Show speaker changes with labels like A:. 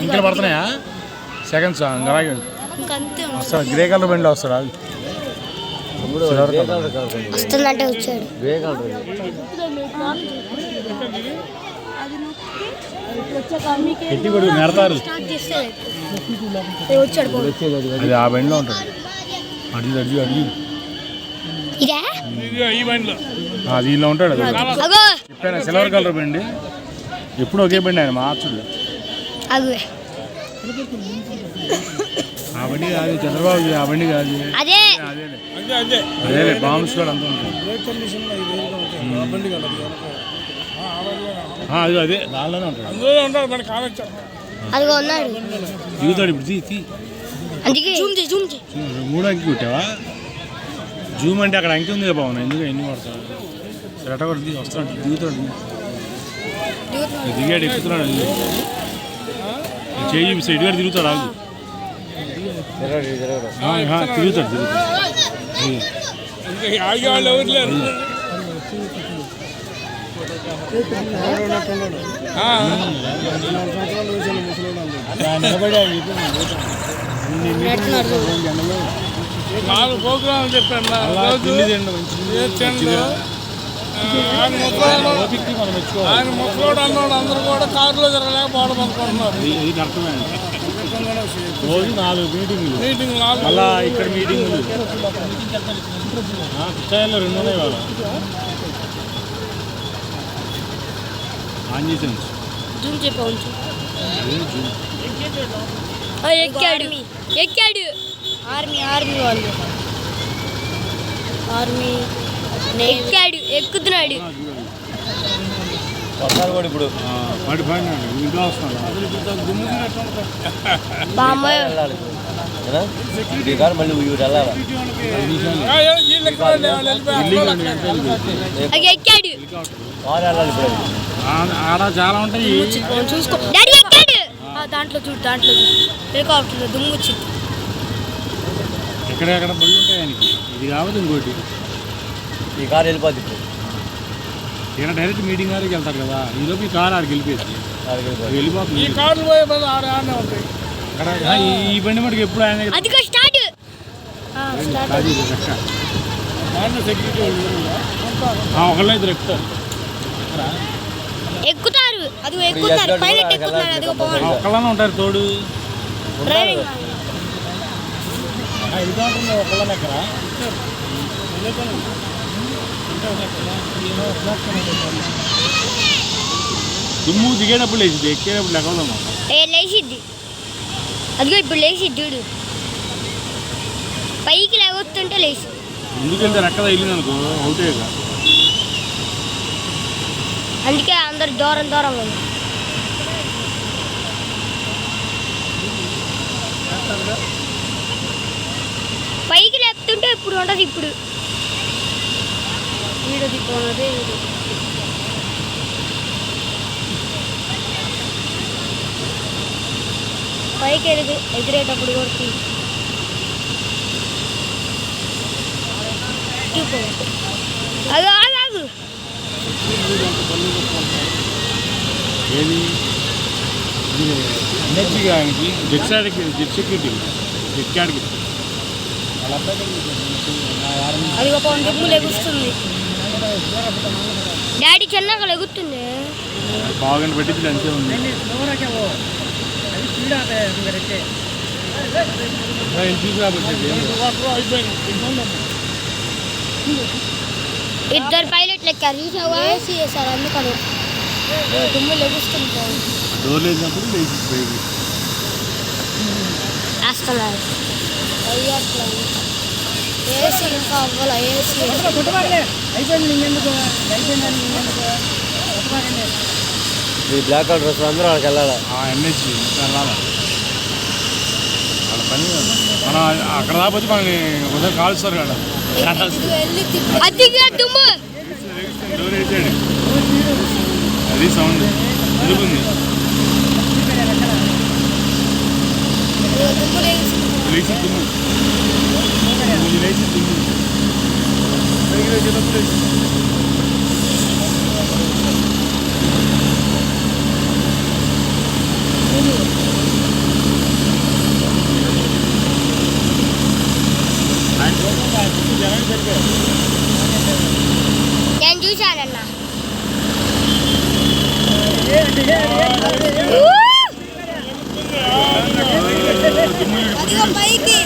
A: ఇంకా పడుతున్నాయా సెకండ్స్ అలాగే వస్తాడు గ్రే కలర్ బండి వస్తాడు
B: వస్తుందంటే వచ్చాడు.
A: పెట్టి నెడతారు అది ఆ బండిలో ఉంటుంది. అడిగి అడిగి అడిగి దీనిలో ఉంటాడు. చెప్పాను సిల్వర్ కలర్ బండి ఎప్పుడు ఒకే బండి ఆయన మార్చుడు. ఆ బండి కాదు చంద్రబాబు, ఆ బండి కాదు అదే బాంబ్స్ కూడా అంతా ఉంటుంది. అది అదే దానిలోనే ఉంటాడు. దిగుతాడు ఇప్పుడు మూడో అంకి కుట్టావా? జూమ్ అంటే అక్కడ అంకి ఉంది కదా బాగున్నా, ఎందుకు ఎన్ని పడతాడు ఎట కూడా వస్తాడు దిగుతాడు. దిగాడు ఎక్కుతున్నాడు చెయ్యి సైడ్ గారు తిరుగుతాడు. ఆగు తిరుగుతాడు తిరుగుతాడు.
C: నాలుగు ప్రోగ్రాం చెప్పాను. ఆయన ముసలోడు అన్నోడు అందరూ కూడా కారులో జరగలేకపోవడం అనుకుంటున్నారు.
A: రోజు 4 మీటింగ్ అలా ఇక్కడ మీటింగ్ కృష్ణాయిలో 2 ఉన్నాయి. వాళ్ళ ఆన్ చేసాను
B: ఎక్కాడు ఆర్మీ వాళ్ళు ఎక్కాడు ఎక్కుతున్నాడు.
A: ఇప్పుడు ఇంట్లో వస్తున్నాడు.
B: ఎక్కాడు
A: ఆడ చాలా ఉంటాయి.
B: చూసుకో దాంట్లో చూడు హెలికాప్టర్ దుమ్ము వచ్చింది.
A: ఎక్కడెక్కడ బళ్ళు ఉంటాయి ఆయనకి. ఇది కావద్దు ఇంకోటి
D: ఈ కారు వెళ్ళిపోద్ది.
A: ఇక్కడ డైరెక్ట్ మీటింగ్ గారికి వెళ్తారు కదా, ఈలోపు ఈ కారు ఆడికి వెళ్ళిపోయింది వెళ్ళిపోతుంది.
C: ఈ కార్లు పోయే బదులు ఆడే ఉంటాయి.
A: ఈ బండి మటుకు ఎప్పుడు ఆయన ఒకళ్ళు ఇద్దరు
B: ఎక్కుతారు.
A: ఒకళ్ళనే ఉంటారు తోడు. హెలికాప్టర్ ఒకళ్ళని ఎక్కడ దుమ్ము దిగేటప్పుడు లేచిద్ది, ఎక్కేటప్పుడు లెక్కదమ్మా
B: లేచిద్ది. అదిగో ఇప్పుడు లేచిద్ది చూడు, పైకి లేవస్తుంటే లేచి.
A: ఎందుకంటే రెక్కద వెళ్ళింది అనుకో అవుతే.
B: అందుకే అందరు దూరం ఉంది. పైకి లేపుతుంటే ఇప్పుడు ఉండదు. ఇప్పుడు వీడియో దిక్కున్నది. పైకి ఎగిరేటప్పుడు కొడుతుంది. ఆగు
A: ఏది ఎనర్జీకి జెట్ సెక్యూరిటీ జెట్కాడికి
B: అది ఒక దుమ్ము లెగుస్తుంది. డాడీ చిన్నగా లెగుతుంది.
A: బాగా పెట్టింది అంతే ఉంది.
B: ఇద్దరు పైలట్లు ఎక్కారు చూసావా? అందుకని దుమ్ము లెగుస్తుంది.
A: డోర్ లేచినప్పుడు లేచి
B: వేస్తున్నారు. ఏసీ ఇంకా అవ్వాలి. ఏసీ
D: ఈ బ్లాక్ కలర్ డ్రెస్ అందరూ వాళ్ళకి వెళ్ళాలి.
A: ఎన్హెచ్ వెళ్ళాలి. వాళ్ళ పని మనం అక్కడ రాకపోతే మనకి ఉదయం కాల్స్తారు కదా. డోర్ వేసాడు, అది సౌండ్ తిరుగుంది. లేచి దుమ్ము లేచి దుమ్ము
B: చూశానన్న పైకి